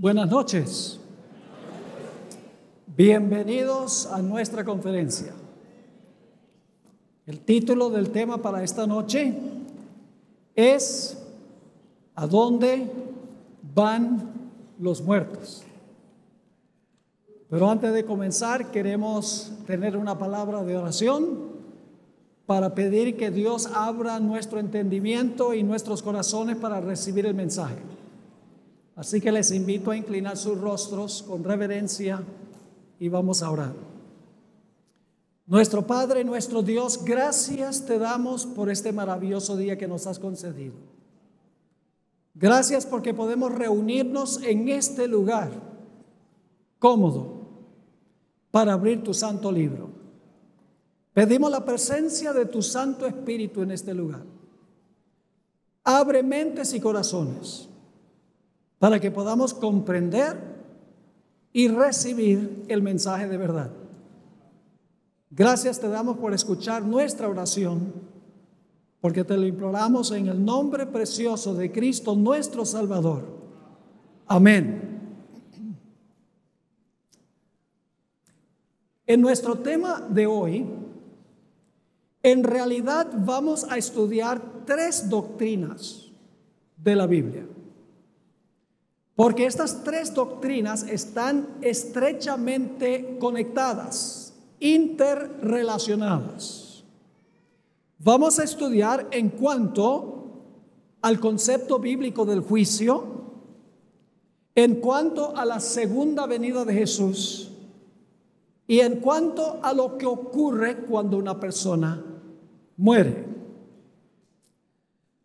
Buenas noches. Bienvenidos a nuestra conferencia. El título del tema para esta noche es ¿A dónde van los muertos? Pero antes de comenzar queremos tener una palabra de oración para pedir que Dios abra nuestro entendimiento y nuestros corazones para recibir el mensaje. Así que les invito a inclinar sus rostros con reverencia y vamos a orar. Nuestro Padre, nuestro Dios, gracias te damos por este maravilloso día que nos has concedido. Gracias porque podemos reunirnos en este lugar cómodo para abrir tu santo libro. Pedimos la presencia de tu Santo Espíritu en este lugar. Abre mentes y corazones para que podamos comprender y recibir el mensaje de verdad. Gracias te damos por escuchar nuestra oración, porque te lo imploramos en el nombre precioso de Cristo nuestro Salvador. Amén. En nuestro tema de hoy, en realidad vamos a estudiar 3 doctrinas de la Biblia. Porque estas 3 doctrinas están estrechamente conectadas, interrelacionadas. Vamos a estudiar en cuanto al concepto bíblico del juicio, en cuanto a la segunda venida de Jesús y en cuanto a lo que ocurre cuando una persona muere.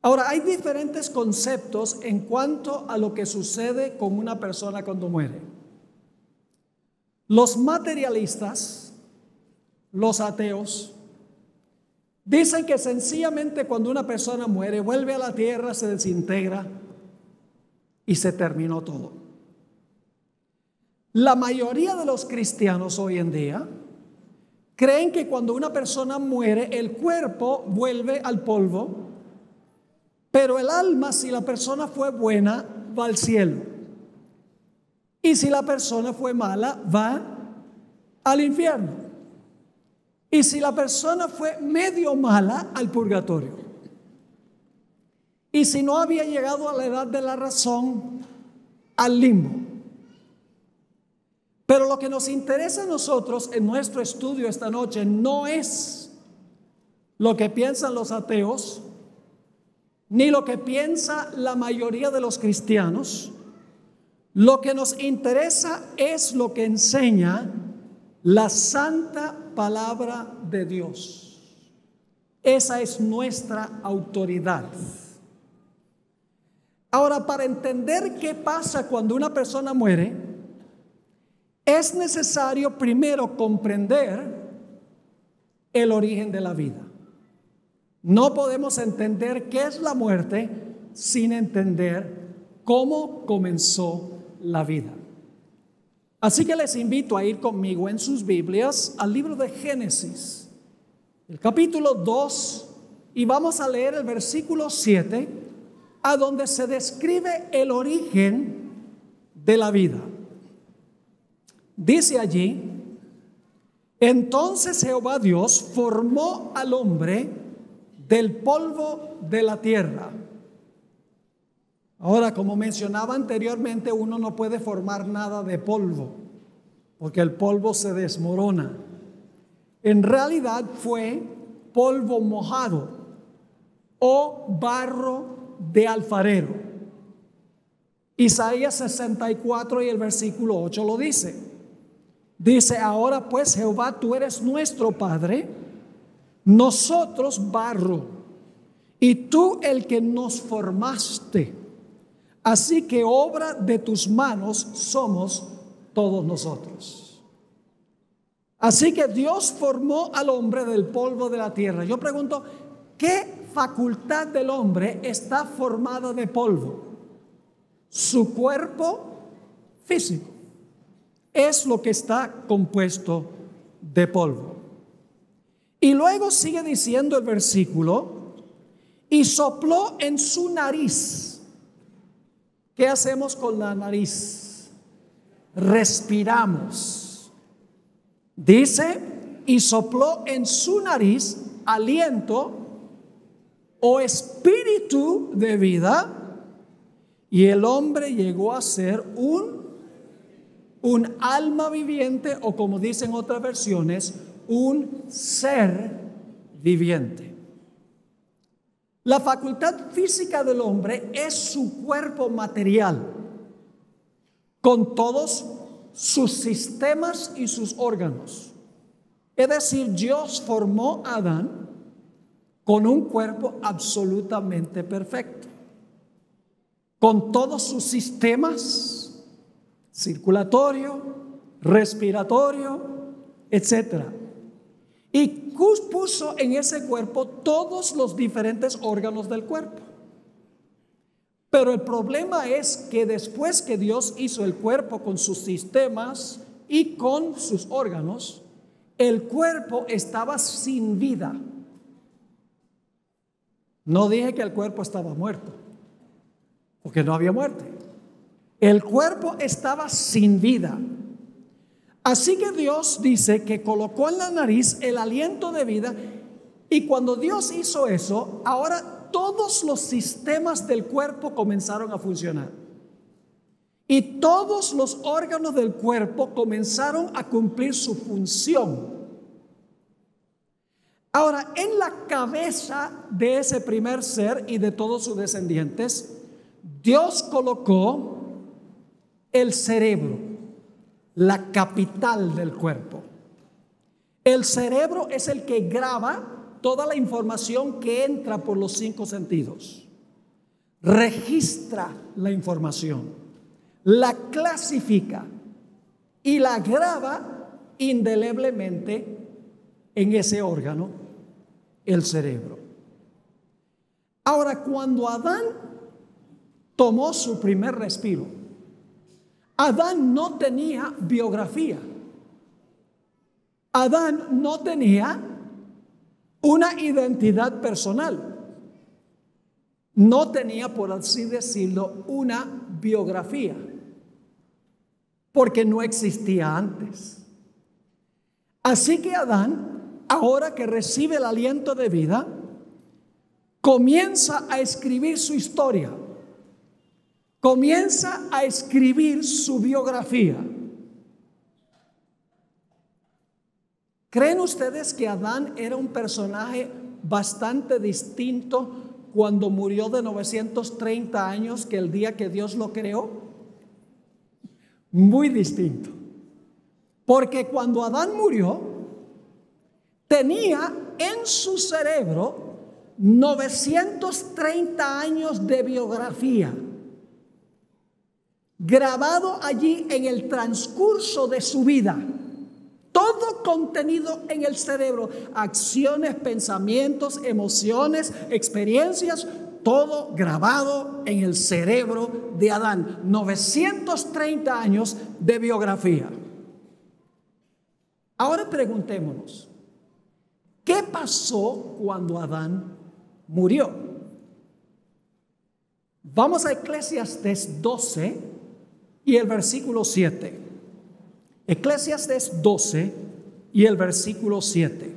Ahora, hay diferentes conceptos en cuanto a lo que sucede con una persona cuando muere. Los materialistas, los ateos, dicen que sencillamente cuando una persona muere, vuelve a la tierra, se desintegra y se terminó todo. La mayoría de los cristianos hoy en día creen que cuando una persona muere, el cuerpo vuelve al polvo, pero el alma, si la persona fue buena, va al cielo. Y si la persona fue mala, va al infierno. Y si la persona fue medio mala, al purgatorio. Y si no había llegado a la edad de la razón, al limbo. Pero lo que nos interesa a nosotros en nuestro estudio esta noche no es lo que piensan los ateos, ni lo que piensa la mayoría de los cristianos. Lo que nos interesa es lo que enseña la santa palabra de Dios. Esa es nuestra autoridad. Ahora, para entender qué pasa cuando una persona muere, es necesario primero comprender el origen de la vida. No podemos entender qué es la muerte sin entender cómo comenzó la vida. Así que les invito a ir conmigo en sus Biblias al libro de Génesis, el capítulo 2, y vamos a leer el versículo 7, a donde se describe el origen de la vida. Dice allí: entonces Jehová Dios formó al hombre del polvo de la tierra. Ahora, como mencionaba anteriormente, uno no puede formar nada de polvo, porque el polvo se desmorona. En realidad fue polvo mojado o barro de alfarero. Isaías 64 y el versículo 8 lo dice. Dice: ahora pues, Jehová, tú eres nuestro Padre, nosotros barro, y tú el que nos formaste. Así que obra de tus manos somos todos nosotros. Así que Dios formó al hombre del polvo de la tierra. Yo pregunto, ¿qué facultad del hombre está formada de polvo? Su cuerpo físico es lo que está compuesto de polvo. Y luego sigue diciendo el versículo: y sopló en su nariz. ¿Qué hacemos con la nariz? respiramos. Dice, y sopló en su nariz aliento o espíritu de vida, y el hombre llegó a ser un alma viviente, o como dicen otras versiones, un ser viviente. La facultad física del hombre es su cuerpo material, con todos sus sistemas y sus órganos. Es decir, Dios formó a Adán con un cuerpo absolutamente perfecto, con todos sus sistemas circulatorio, respiratorio, etc. Y puso en ese cuerpo todos los diferentes órganos del cuerpo. Pero el problema es que después que Dios hizo el cuerpo con sus sistemas y con sus órganos, el cuerpo estaba sin vida. No dije que el cuerpo estaba muerto, porque no había muerte. El cuerpo estaba sin vida. Así que Dios dice que colocó en la nariz el aliento de vida, y cuando Dios hizo eso, ahora todos los sistemas del cuerpo comenzaron a funcionar. Y todos los órganos del cuerpo comenzaron a cumplir su función. Ahora, en la cabeza de ese primer ser y de todos sus descendientes, Dios colocó el cerebro, la capital del cuerpo. El cerebro es el que graba toda la información que entra por los 5 sentidos. Registra la información, la clasifica y la graba indeleblemente en ese órgano, el cerebro. Ahora, cuando Adán tomó su primer respiro, Adán no tenía biografía. Adán no tenía una identidad personal. No tenía, por así decirlo, una biografía, porque no existía antes. Así que Adán, ahora que recibe el aliento de vida, comienza a escribir su historia, comienza a escribir su biografía. ¿Creen ustedes que Adán era un personaje bastante distinto cuando murió de 930 años que el día que Dios lo creó? Muy distinto. Porque cuando Adán murió, tenía en su cerebro 930 años de biografía, grabado allí en el transcurso de su vida. Todo contenido en el cerebro, acciones, pensamientos, emociones, experiencias, todo grabado en el cerebro de Adán. 930 años de biografía. Ahora preguntémonos, ¿qué pasó cuando Adán murió? Vamos a Eclesiastés 12 y el versículo 7. Eclesiastés 12 y el versículo 7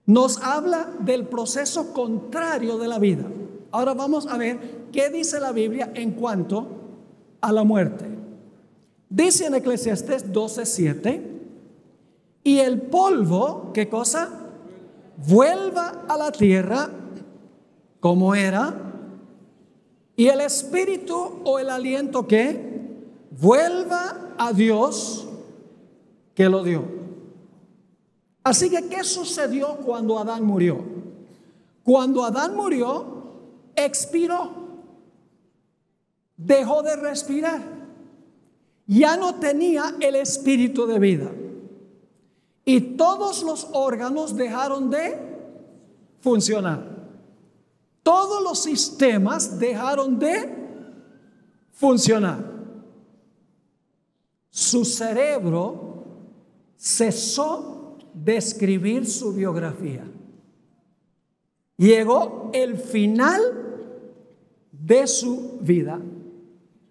nos habla del proceso contrario de la vida. Ahora vamos a ver qué dice la Biblia en cuanto a la muerte. Dice en Eclesiastés 12, 7: y el polvo, ¿qué cosa? Vuelva a la tierra como era, y el espíritu o el aliento, ¿qué? Vuelva a Dios que lo dio. Así que, ¿qué sucedió cuando Adán murió? Cuando Adán murió, expiró, dejó de respirar, ya no tenía el espíritu de vida, y todos los órganos dejaron de funcionar, todos los sistemas dejaron de funcionar. Su cerebro cesó de escribir su biografía. Llegó el final de su vida.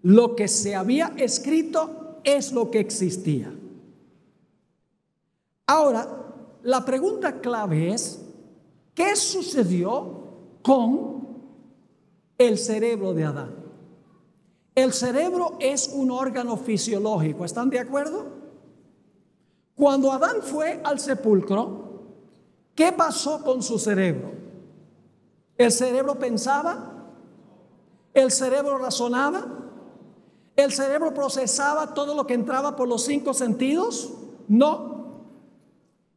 Lo que se había escrito es lo que existía. Ahora, la pregunta clave es, ¿qué sucedió con el cerebro de Adán? El cerebro es un órgano fisiológico, ¿están de acuerdo? Cuando Adán fue al sepulcro, ¿qué pasó con su cerebro? ¿El cerebro pensaba? ¿El cerebro razonaba? ¿El cerebro procesaba todo lo que entraba por los 5 sentidos? No.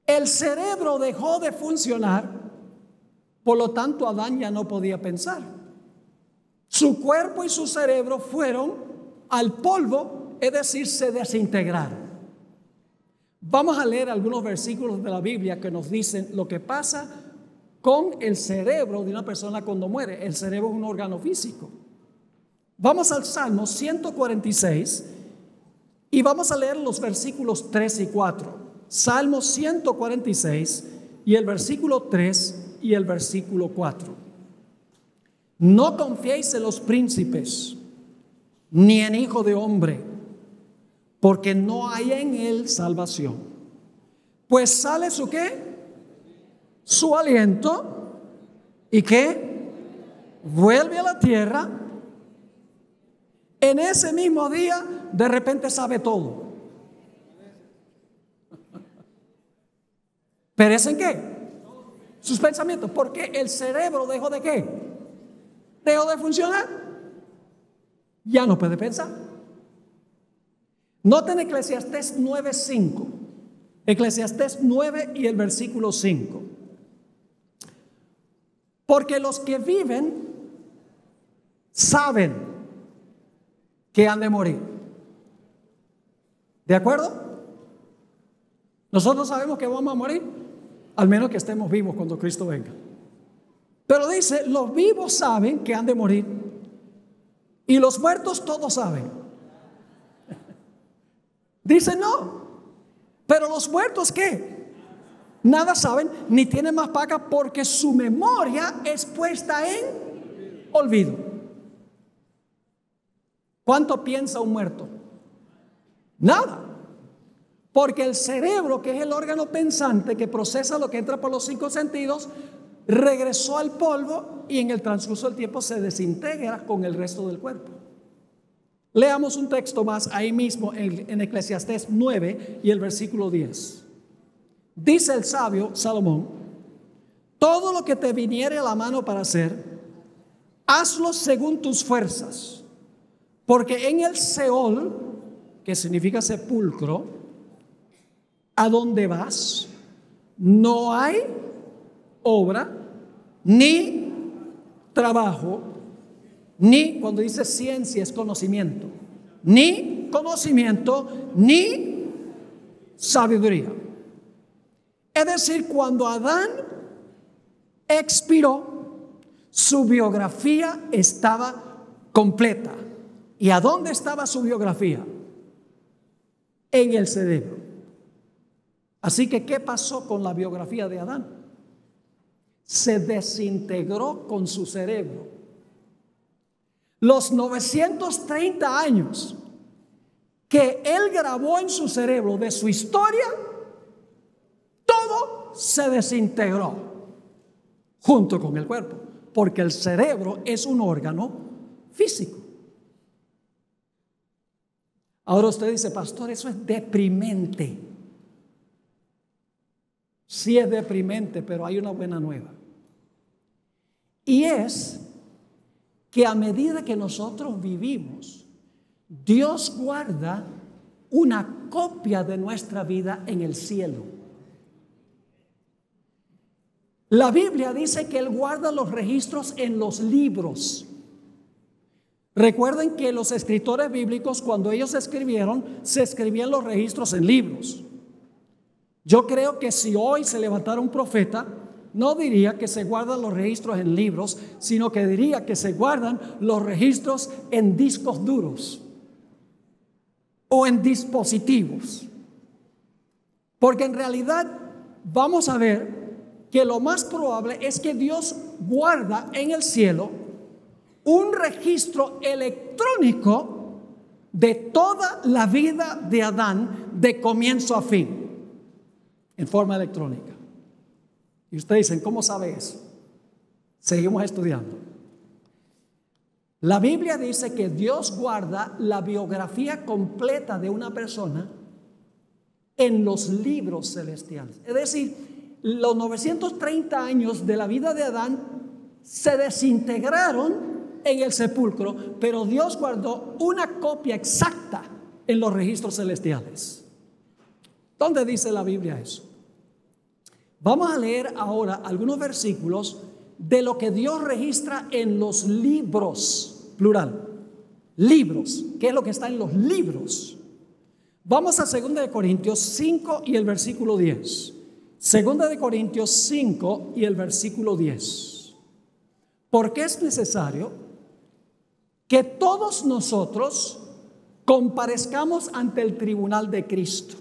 El cerebro dejó de funcionar, por lo tanto Adán ya no podía pensar. Su cuerpo y su cerebro fueron al polvo, es decir, se desintegraron. Vamos a leer algunos versículos de la Biblia que nos dicen lo que pasa con el cerebro de una persona cuando muere. El cerebro es un órgano físico. Vamos al Salmo 146 y vamos a leer los versículos 3 y 4. Salmo 146 y el versículo 3 y el versículo 4. No confiéis en los príncipes, ni en hijo de hombre, porque no hay en él salvación. Pues sale su ¿qué? Su aliento, ¿y qué? Vuelve a la tierra. En ese mismo día, de repente sabe todo. ¿Perecen qué? Sus pensamientos. Porque el cerebro dejó de ¿qué? Dejó de funcionar. Ya no puede pensar. Noten Eclesiastés 9:5. Eclesiastés 9 y el versículo 5. Porque los que viven saben que han de morir. ¿De acuerdo? Nosotros sabemos que vamos a morir, al menos que estemos vivos cuando Cristo venga. Pero dice, los vivos saben que han de morir y los muertos todos saben. Dice no, pero los muertos ¿qué? Nada saben ni tienen más paga porque su memoria es puesta en olvido. ¿Cuánto piensa un muerto? Nada. Porque el cerebro, que es el órgano pensante que procesa lo que entra por los 5 sentidos, regresó al polvo y en el transcurso del tiempo se desintegra con el resto del cuerpo. Leamos un texto más ahí mismo en Eclesiastés 9 y el versículo 10. Dice el sabio Salomón: todo lo que te viniere a la mano para hacer, hazlo según tus fuerzas, porque en el Seol, que significa sepulcro, a donde vas, no hay obra, ni trabajo, ni, cuando dice ciencia es conocimiento, ni conocimiento, ni sabiduría. Es decir, cuando Adán expiró, su biografía estaba completa. ¿Y a dónde estaba su biografía? En el cerebro. Así que, ¿qué pasó con la biografía de Adán? Se desintegró con su cerebro. Los 930 años que él grabó en su cerebro de su historia, todo se desintegró junto con el cuerpo, porque el cerebro es un órgano físico. Ahora usted dice, pastor, eso es deprimente. Sí es deprimente, pero hay una buena nueva. Y es que a medida que nosotros vivimos, Dios guarda una copia de nuestra vida en el cielo. La Biblia dice que Él guarda los registros en los libros. Recuerden que los escritores bíblicos, cuando ellos escribieron, se escribían los registros en libros. Yo creo que si hoy se levantara un profeta, no diría que se guardan los registros en libros, sino que diría que se guardan los registros en discos duros o en dispositivos. Porque en realidad vamos a ver que lo más probable es que Dios guarda en el cielo un registro electrónico de toda la vida de Adán de comienzo a fin en forma electrónica. Y ustedes dicen, ¿cómo sabe eso? Seguimos estudiando. La Biblia dice que Dios guarda la biografía completa de una persona en los libros celestiales. Es decir, los 930 años de la vida de Adán se desintegraron en el sepulcro, pero Dios guardó una copia exacta en los registros celestiales. ¿Dónde dice la Biblia eso? Vamos a leer ahora algunos versículos de lo que Dios registra en los libros, plural, libros. ¿Qué es lo que está en los libros? Vamos a 2 Corintios 5 y el versículo 10. 2 Corintios 5 y el versículo 10. Porque es necesario que todos nosotros comparezcamos ante el tribunal de Cristo.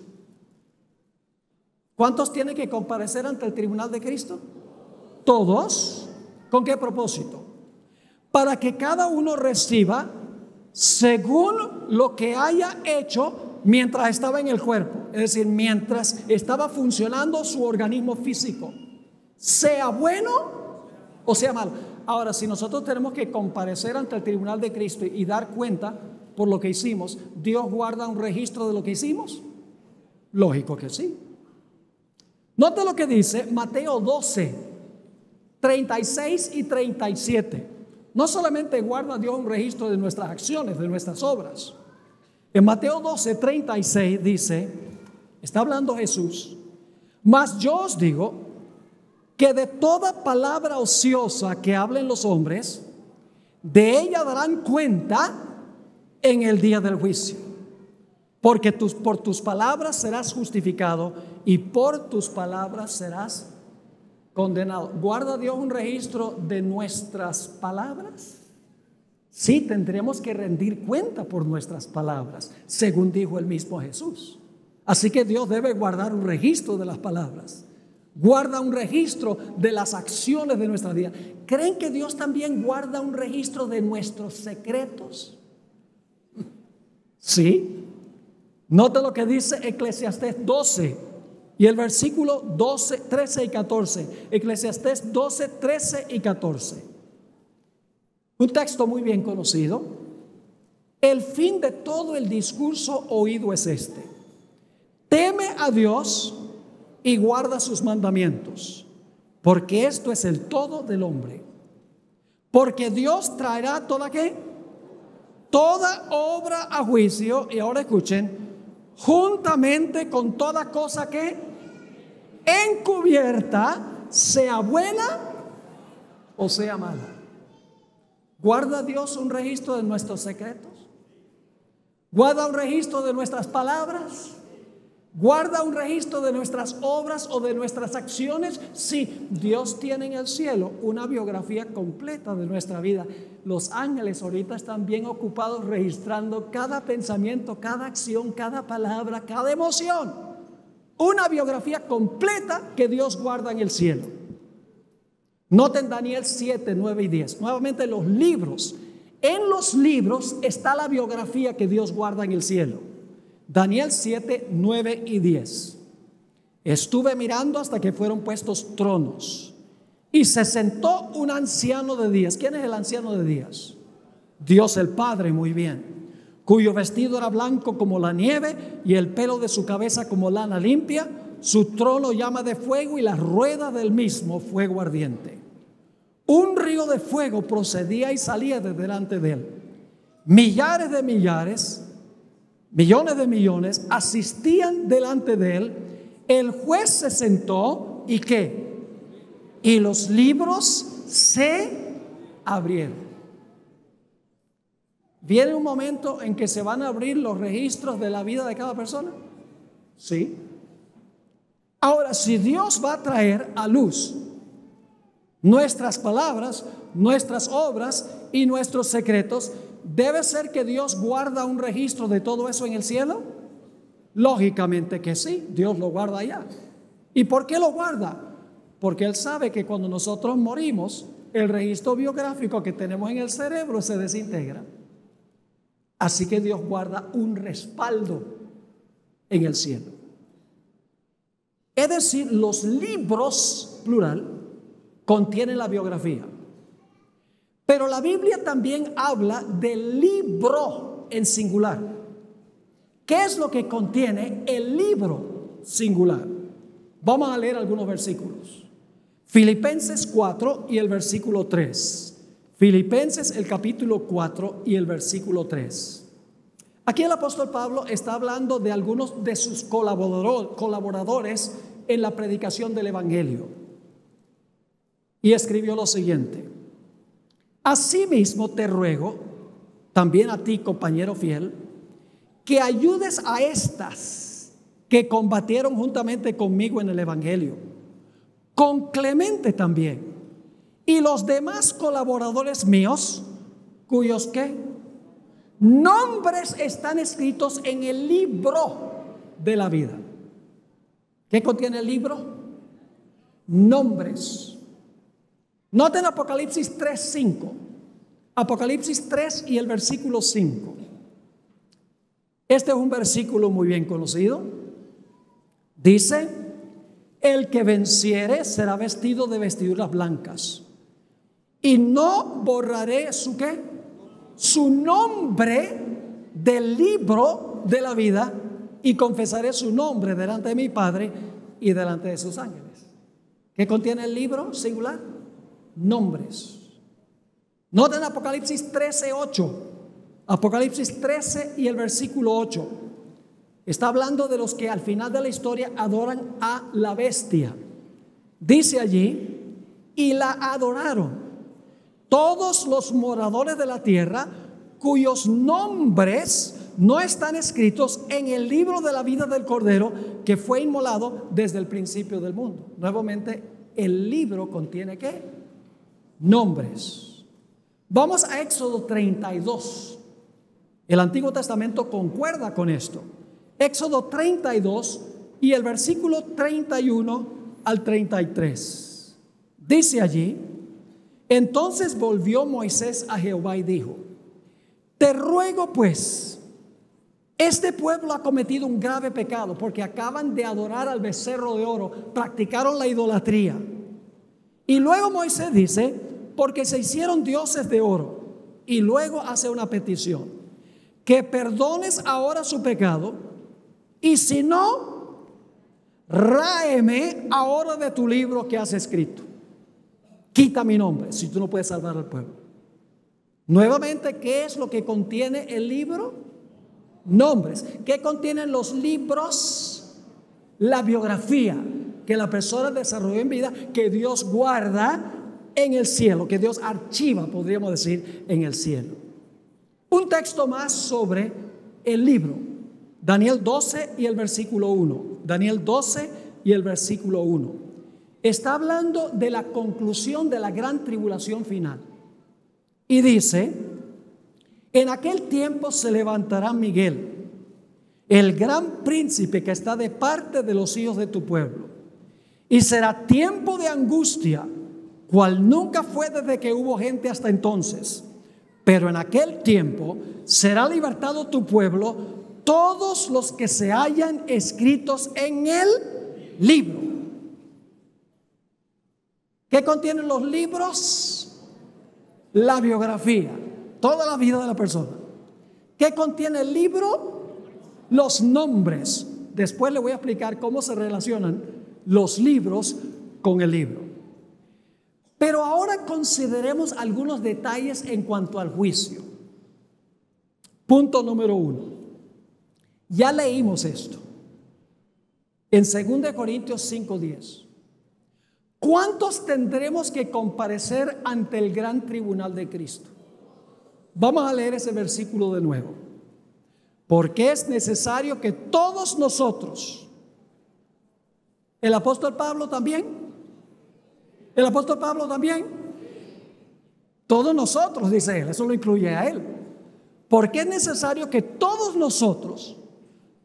¿Cuántos tienen que comparecer ante el tribunal de Cristo? Todos. ¿Con qué propósito? Para que cada uno reciba según lo que haya hecho mientras estaba en el cuerpo, es decir, mientras estaba funcionando su organismo físico, sea bueno o sea malo. Ahora, si nosotros tenemos que comparecer ante el tribunal de Cristo y dar cuenta por lo que hicimos, ¿Dios guarda un registro de lo que hicimos? Lógico que sí. Note lo que dice Mateo 12, 36 y 37. No solamente guarda Dios un registro de nuestras acciones, de nuestras obras. En Mateo 12, 36 dice, está hablando Jesús, mas yo os digo que de toda palabra ociosa que hablen los hombres, de ella darán cuenta en el día del juicio. Porque por tus palabras serás justificado y por tus palabras serás condenado. ¿Guarda Dios un registro de nuestras palabras? Sí, tendremos que rendir cuenta por nuestras palabras, según dijo el mismo Jesús. Así que Dios debe guardar un registro de las palabras. Guarda un registro de las acciones de nuestra vida. ¿Creen que Dios también guarda un registro de nuestros secretos? Sí. Note lo que dice Eclesiastés 12 y el versículo 12, 13 y 14. Eclesiastés 12, 13 y 14. Un texto muy bien conocido. El fin de todo el discurso oído es este: teme a Dios y guarda sus mandamientos, porque esto es el todo del hombre. Porque Dios traerá toda obra a juicio, y ahora escuchen, juntamente con toda cosa que encubierta, sea buena o sea mala. ¿Guarda Dios un registro de nuestros secretos? ¿Guarda un registro de nuestras palabras? ¿Guarda un registro de nuestras obras o de nuestras acciones? Sí, Dios tiene en el cielo una biografía completa de nuestra vida. Los ángeles ahorita están bien ocupados registrando cada pensamiento, cada acción, cada palabra, cada emoción. Una biografía completa que Dios guarda en el cielo. Noten Daniel 7, 9 y 10. Nuevamente los libros. En los libros está la biografía que Dios guarda en el cielo. Daniel 7, 9 y 10. Estuve mirando hasta que fueron puestos tronos y se sentó un anciano de días. ¿Quién es el anciano de días? Dios el Padre, muy bien. Cuyo vestido era blanco como la nieve y el pelo de su cabeza como lana limpia. Su trono llama de fuego y la rueda del mismo fuego ardiente. Un río de fuego procedía y salía de delante de él. Millares de millares, millones de millones asistían delante de él. El juez se sentó y ¿qué? Y los libros se abrieron. ¿Viene un momento en que se van a abrir los registros de la vida de cada persona? Sí. Ahora, si Dios va a traer a luz nuestras palabras, nuestras obras y nuestros secretos, ¿debe ser que Dios guarda un registro de todo eso en el cielo? Lógicamente que sí, Dios lo guarda allá. ¿Y por qué lo guarda? Porque Él sabe que cuando nosotros morimos, el registro biográfico que tenemos en el cerebro se desintegra. Así que Dios guarda un respaldo en el cielo. Es decir, los libros, plural, contienen la biografía. Pero la Biblia también habla del libro en singular. ¿Qué es lo que contiene el libro singular? Vamos a leer algunos versículos. Filipenses 4 y el versículo 3. Filipenses el capítulo 4 y el versículo 3. Aquí el apóstol Pablo está hablando de algunos de sus colaboradores en la predicación del evangelio. Y escribió lo siguiente: asimismo te ruego, también a ti, compañero fiel, que ayudes a estas que combatieron juntamente conmigo en el evangelio, con Clemente también, y los demás colaboradores míos, cuyos ¿qué? Nombres están escritos en el libro de la vida. ¿Qué contiene el libro? Nombres. Noten Apocalipsis 3:5. Apocalipsis 3 y el versículo 5. Este es un versículo muy bien conocido. Dice: el que venciere será vestido de vestiduras blancas, y no borraré su ¿qué? Su nombre del libro de la vida, y confesaré su nombre delante de mi Padre y delante de sus ángeles. ¿Qué contiene el libro singular? Nombres. Noten Apocalipsis 13:8. Apocalipsis 13 y el versículo 8. Está hablando de los que al final de la historia adoran a la bestia. Dice allí: y la adoraron todos los moradores de la tierra, cuyos nombres no están escritos en el libro de la vida del Cordero, que fue inmolado desde el principio del mundo. Nuevamente, el libro contiene ¿qué? Nombres. Vamos a Éxodo 32. El Antiguo Testamento concuerda con esto. Éxodo 32 y el versículo 31 al 33. Dice allí: entonces volvió Moisés a Jehová y dijo: te ruego pues, este pueblo ha cometido un grave pecado, porque acaban de adorar al becerro de oro, practicaron la idolatría. Y luego Moisés dice: porque se hicieron dioses de oro. Y luego hace una petición: que perdones ahora su pecado, y si no, ráeme ahora de tu libro que has escrito. Quita mi nombre si tú no puedes salvar al pueblo. Nuevamente, ¿qué es lo que contiene el libro? Nombres. ¿Qué contienen los libros? La biografía que la persona desarrolló en vida, que Dios guarda en el cielo, que Dios archiva, podríamos decir, en el cielo. Un texto más sobre el libro. Daniel 12 y el versículo 1. Daniel 12 y el versículo 1. Está hablando de la conclusión de la gran tribulación final. Y dice: en aquel tiempo se levantará Miguel, el gran príncipe que está de parte de los hijos de tu pueblo. Y será tiempo de angustia, cual nunca fue desde que hubo gente hasta entonces. Pero en aquel tiempo será libertado tu pueblo, todos los que se hallan escritos en el libro. ¿Qué contienen los libros? La biografía, toda la vida de la persona. ¿Qué contiene el libro? Los nombres. Después le voy a explicar cómo se relacionan los libros con el libro. Pero ahora consideremos algunos detalles en cuanto al juicio. Punto número 1. Ya leímos esto en 2 Corintios 5:10. ¿Cuántos tendremos que comparecer ante el gran tribunal de Cristo? Vamos a leer ese versículo de nuevo. Porque es necesario que todos nosotros, el apóstol Pablo también, todos nosotros, dice él, eso lo incluye a él. Porque es necesario que todos nosotros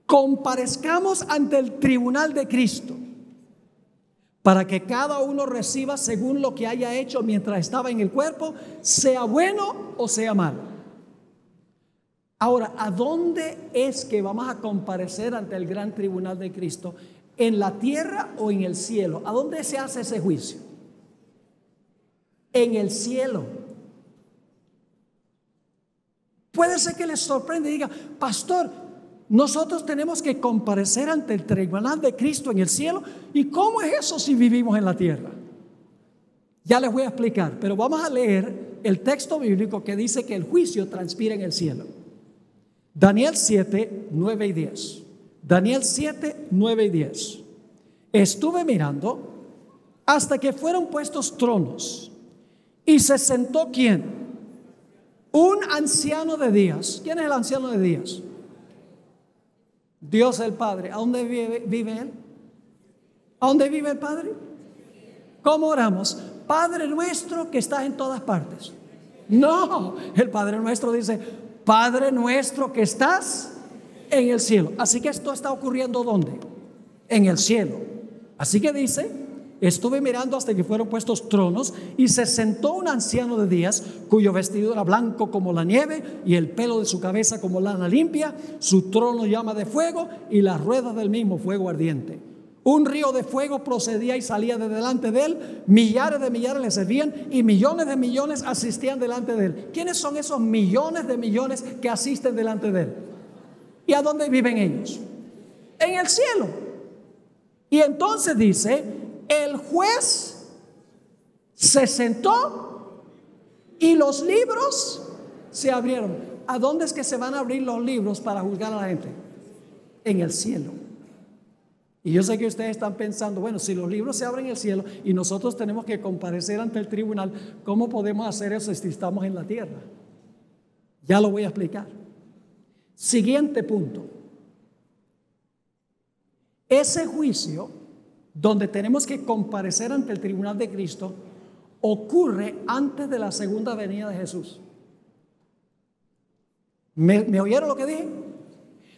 comparezcamos ante el tribunal de Cristo, para que cada uno reciba según lo que haya hecho mientras estaba en el cuerpo, sea bueno o sea malo. Ahora, ¿a dónde es que vamos a comparecer ante el gran tribunal de Cristo? ¿En la tierra o en el cielo? ¿A dónde se hace ese juicio? En el cielo. Puede ser que les sorprenda y diga, pastor, nosotros tenemos que comparecer ante el tribunal de Cristo en el cielo. ¿Y cómo es eso si vivimos en la tierra? Ya les voy a explicar, pero vamos a leer el texto bíblico que dice que el juicio transpira en el cielo. Daniel 7, 9 y 10. Daniel 7, 9 y 10. Estuve mirando hasta que fueron puestos tronos y se sentó ¿quién? Un anciano de días. ¿Quién es el anciano de días? Dios el Padre. ¿A dónde vive Él? ¿A dónde vive el Padre? ¿Cómo oramos? Padre nuestro que estás en todas partes. No, el Padre nuestro dice, Padre nuestro que estás en el cielo. Así que esto está ocurriendo ¿dónde? En el cielo. Así que dice, estuve mirando hasta que fueron puestos tronos y se sentó un anciano de días cuyo vestido era blanco como la nieve y el pelo de su cabeza como lana limpia, su trono llama de fuego y las ruedas del mismo fuego ardiente. Un río de fuego procedía y salía de delante de él, millares de millares le servían y millones de millones asistían delante de él. ¿Quiénes son esos millones de millones que asisten delante de él? ¿Y a dónde viven ellos? En el cielo. Y entonces dice, el juez se sentó y los libros se abrieron. ¿A dónde es que se van a abrir los libros para juzgar a la gente? En el cielo. Y yo sé que ustedes están pensando, bueno, si los libros se abren en el cielo y nosotros tenemos que comparecer ante el tribunal, ¿cómo podemos hacer eso si estamos en la tierra? Ya lo voy a explicar. Siguiente punto. Ese juicio donde tenemos que comparecer ante el tribunal de Cristo ocurre antes de la segunda venida de Jesús. ¿Me oyeron lo que dije?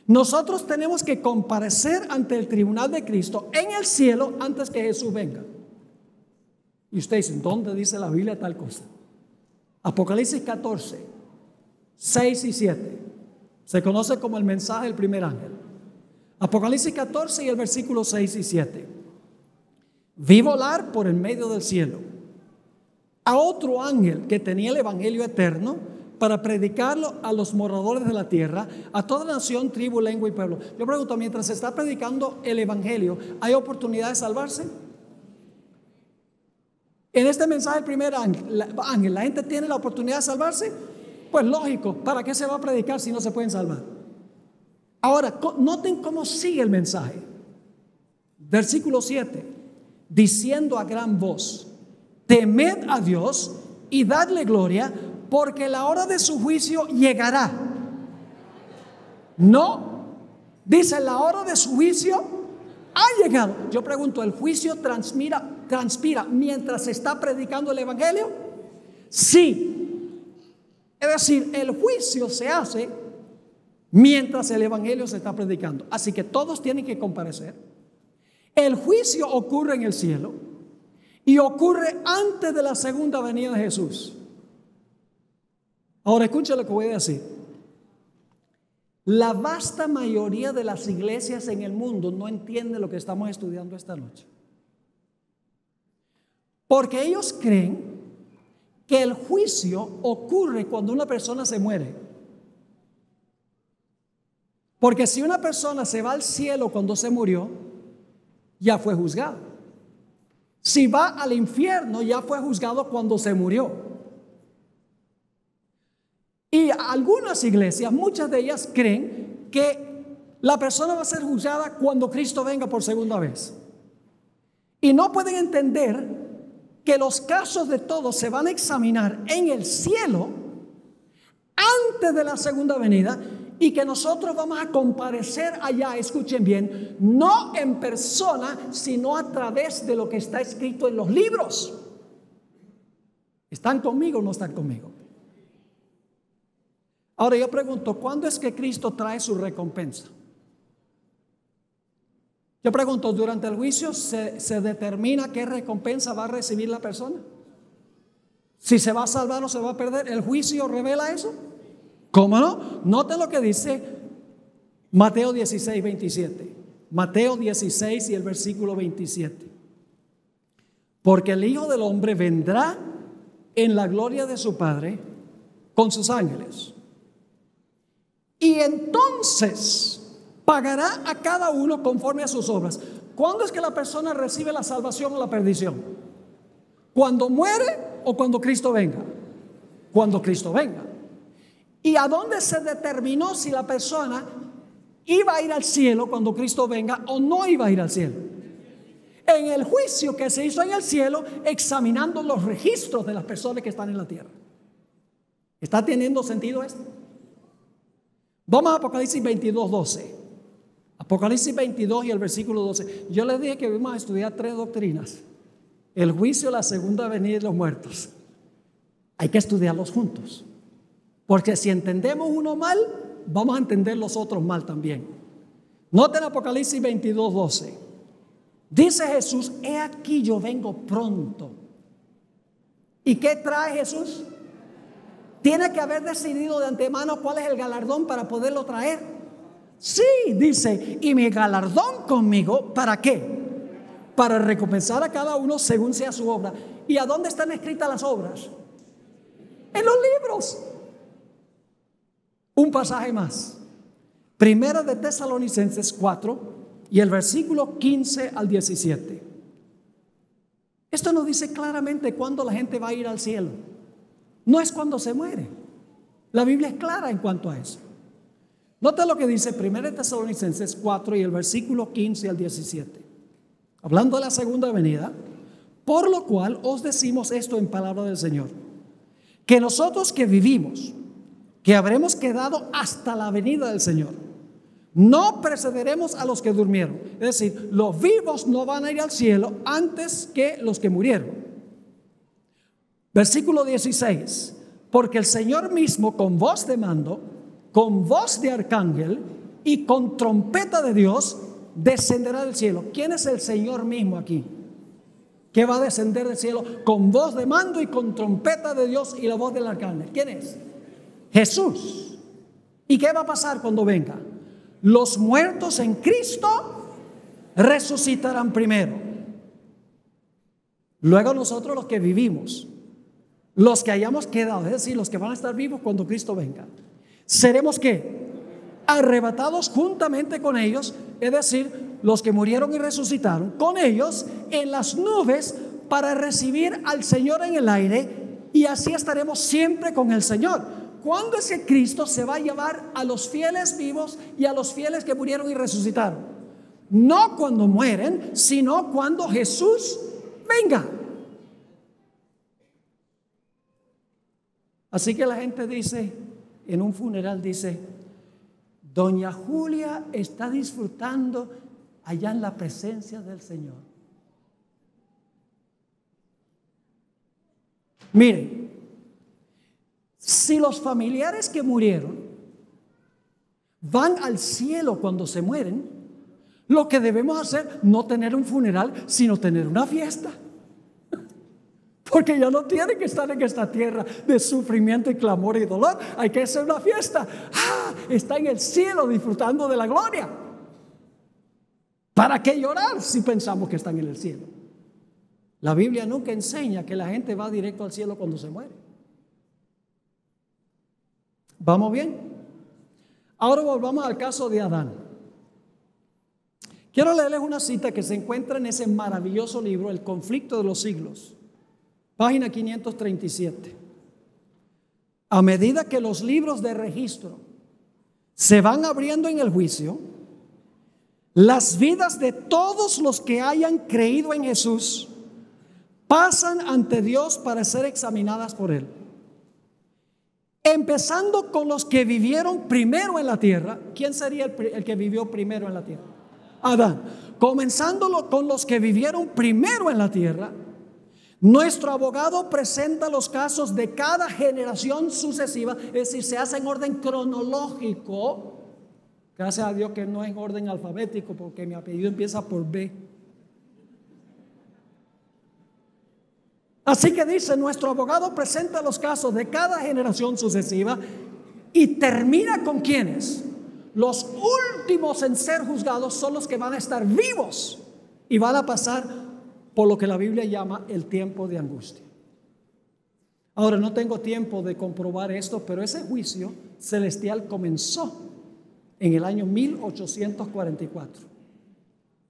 Nosotros tenemos que comparecer ante el tribunal de Cristo en el cielo antes que Jesús venga. Y ustedes dicen, ¿dónde dice la Biblia tal cosa? Apocalipsis 14, 6 y 7. Se conoce como el mensaje del primer ángel. Apocalipsis 14 y el versículo 6 y 7. Vi volar por en medio del cielo a otro ángel que tenía el evangelio eterno para predicarlo a los moradores de la tierra, a toda nación, tribu, lengua y pueblo. Yo pregunto, mientras se está predicando el evangelio, ¿hay oportunidad de salvarse? En este mensaje del primer ángel, ¿la gente tiene la oportunidad de salvarse? Pues lógico, ¿para qué se va a predicar si no se pueden salvar? Ahora, noten cómo sigue el mensaje. Versículo 7, diciendo a gran voz, temed a Dios y dadle gloria, porque la hora de su juicio llegará. No, dice la hora de su juicio ha llegado. Yo pregunto, ¿el juicio transpira mientras se está predicando el evangelio? Sí. Es decir, el juicio se hace mientras el evangelio se está predicando. Así que todos tienen que comparecer. El juicio ocurre en el cielo y ocurre antes de la segunda venida de Jesús. Ahora escucha lo que voy a decir. La vasta mayoría de las iglesias en el mundo no entiende lo que estamos estudiando esta noche. Porque ellos creen que el juicio ocurre cuando una persona se muere. Porque si una persona se va al cielo cuando se murió, ya fue juzgado. Si va al infierno, ya fue juzgado cuando se murió. Y algunas iglesias, muchas de ellas creen que la persona va a ser juzgada cuando Cristo venga por segunda vez. Y no pueden entender que los casos de todos se van a examinar en el cielo antes de la segunda venida y que nosotros vamos a comparecer allá, escuchen bien, no en persona, sino a través de lo que está escrito en los libros. ¿Están conmigo o no están conmigo? Ahora yo pregunto, ¿cuándo es que Cristo trae su recompensa? Yo pregunto, ¿durante el juicio se determina qué recompensa va a recibir la persona? Si se va a salvar o se va a perder, ¿el juicio revela eso? ¿Cómo no? Noten lo que dice Mateo 16, 27. Mateo 16 y el versículo 27. Porque el Hijo del Hombre vendrá en la gloria de su Padre con sus ángeles. Y entonces pagará a cada uno conforme a sus obras. ¿Cuándo es que la persona recibe la salvación o la perdición? ¿Cuando muere o cuando Cristo venga? Cuando Cristo venga. ¿Y a dónde se determinó si la persona iba a ir al cielo cuando Cristo venga o no iba a ir al cielo? En el juicio que se hizo en el cielo, examinando los registros de las personas que están en la tierra. ¿Está teniendo sentido esto? Vamos a Apocalipsis 22, 12. Apocalipsis 22 y el versículo 12. Yo les dije que vamos a estudiar 3 doctrinas: el juicio, la segunda venida y los muertos. Hay que estudiarlos juntos, porque si entendemos uno mal, vamos a entender los otros mal también. Noten Apocalipsis 22, 12. Dice Jesús: he aquí yo vengo pronto. ¿Y qué trae Jesús? Tiene que haber decidido de antemano cuál es el galardón para poderlo traer. Sí, dice, y mi galardón conmigo, ¿para qué? Para recompensar a cada uno según sea su obra. ¿Y a dónde están escritas las obras? En los libros. Un pasaje más. Primera de Tesalonicenses 4 y el versículo 15 al 17. Esto nos dice claramente cuándo la gente va a ir al cielo. No es cuando se muere. La Biblia es clara en cuanto a eso. Nota lo que dice 1 Tesalonicenses 4 y el versículo 15 al 17. Hablando de la segunda venida: por lo cual os decimos esto en palabra del Señor, que nosotros que vivimos, que habremos quedado hasta la venida del Señor, no precederemos a los que durmieron. Es decir, los vivos no van a ir al cielo antes que los que murieron. Versículo 16: porque el Señor mismo con voz de mando, con voz de arcángel y con trompeta de Dios descenderá del cielo. ¿Quién es el Señor mismo aquí? Que va a descender del cielo con voz de mando y con trompeta de Dios y la voz del arcángel. ¿Quién es? Jesús. ¿Y qué va a pasar cuando venga? Los muertos en Cristo resucitarán primero. Luego nosotros los que vivimos, los que hayamos quedado, es decir, los que van a estar vivos cuando Cristo venga, seremos ¿qué? Arrebatados juntamente con ellos, es decir, los que murieron y resucitaron, con ellos en las nubes para recibir al Señor en el aire, y así estaremos siempre con el Señor. ¿Cuándo es que Cristo se va a llevar a los fieles vivos y a los fieles que murieron y resucitaron? No cuando mueren, sino cuando Jesús venga. Así que la gente dice, en un funeral dice: doña Julia está disfrutando allá en la presencia del Señor. Miren, si los familiares que murieron van al cielo cuando se mueren, lo que debemos hacer no tener un funeral, sino tener una fiesta. Porque ya no tienen que estar en esta tierra de sufrimiento y clamor y dolor. Hay que hacer una fiesta. Está en el cielo disfrutando de la gloria. ¿Para qué llorar si pensamos que están en el cielo? La Biblia nunca enseña que la gente va directo al cielo cuando se muere. ¿Vamos bien? Ahora volvamos al caso de Adán. Quiero leerles una cita que se encuentra en ese maravilloso libro, El conflicto de los siglos. Página 537. A medida que los libros de registro se van abriendo en el juicio, las vidas de todos los que hayan creído en Jesús pasan ante Dios para ser examinadas por Él. Empezando con los que vivieron primero en la tierra. ¿Quién sería el que vivió primero en la tierra? Adán. Comenzándolo con los que vivieron primero en la tierra. Nuestro abogado presenta los casos de cada generación sucesiva, es decir, se hace en orden cronológico. Gracias a Dios que no es en orden alfabético, porque mi apellido empieza por B. Así que dice, nuestro abogado presenta los casos de cada generación sucesiva Y termina con ¿quiénes? Los últimos en ser juzgados son los que van a estar vivos y van a pasar por lo que la Biblia llama el tiempo de angustia. Ahora, no tengo tiempo de comprobar esto, pero ese juicio celestial comenzó en el año 1844.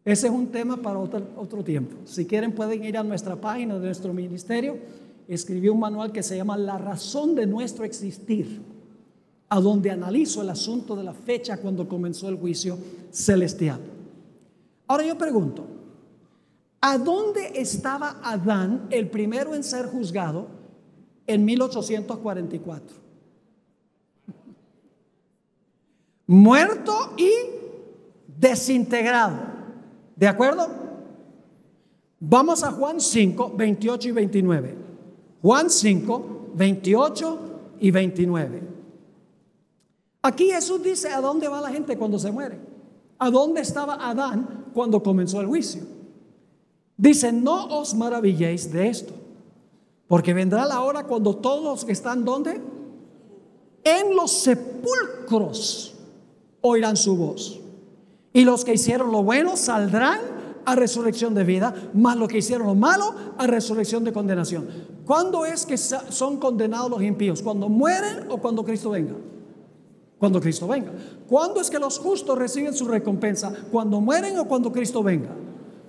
Ese es un tema para otro tiempo. Si quieren pueden ir a nuestra página de nuestro ministerio. Escribí un manual que se llama La razón de nuestro existir, a donde analizo el asunto de la fecha cuando comenzó el juicio celestial. Ahora yo pregunto, ¿a dónde estaba Adán, el primero en ser juzgado, en 1844? Muerto y desintegrado. ¿De acuerdo? Vamos a Juan 5, 28 y 29. Juan 5, 28 y 29. Aquí Jesús dice a dónde va la gente cuando se muere. ¿A dónde estaba Adán cuando comenzó el juicio? Dice, no os maravilléis de esto, porque vendrá la hora cuando todos los que están ¿dónde? En los sepulcros oirán su voz. Y los que hicieron lo bueno saldrán a resurrección de vida, mas los que hicieron lo malo a resurrección de condenación. ¿Cuándo es que son condenados los impíos? ¿Cuando mueren o cuando Cristo venga? Cuando Cristo venga. ¿Cuándo es que los justos reciben su recompensa? ¿Cuando mueren o cuando Cristo venga?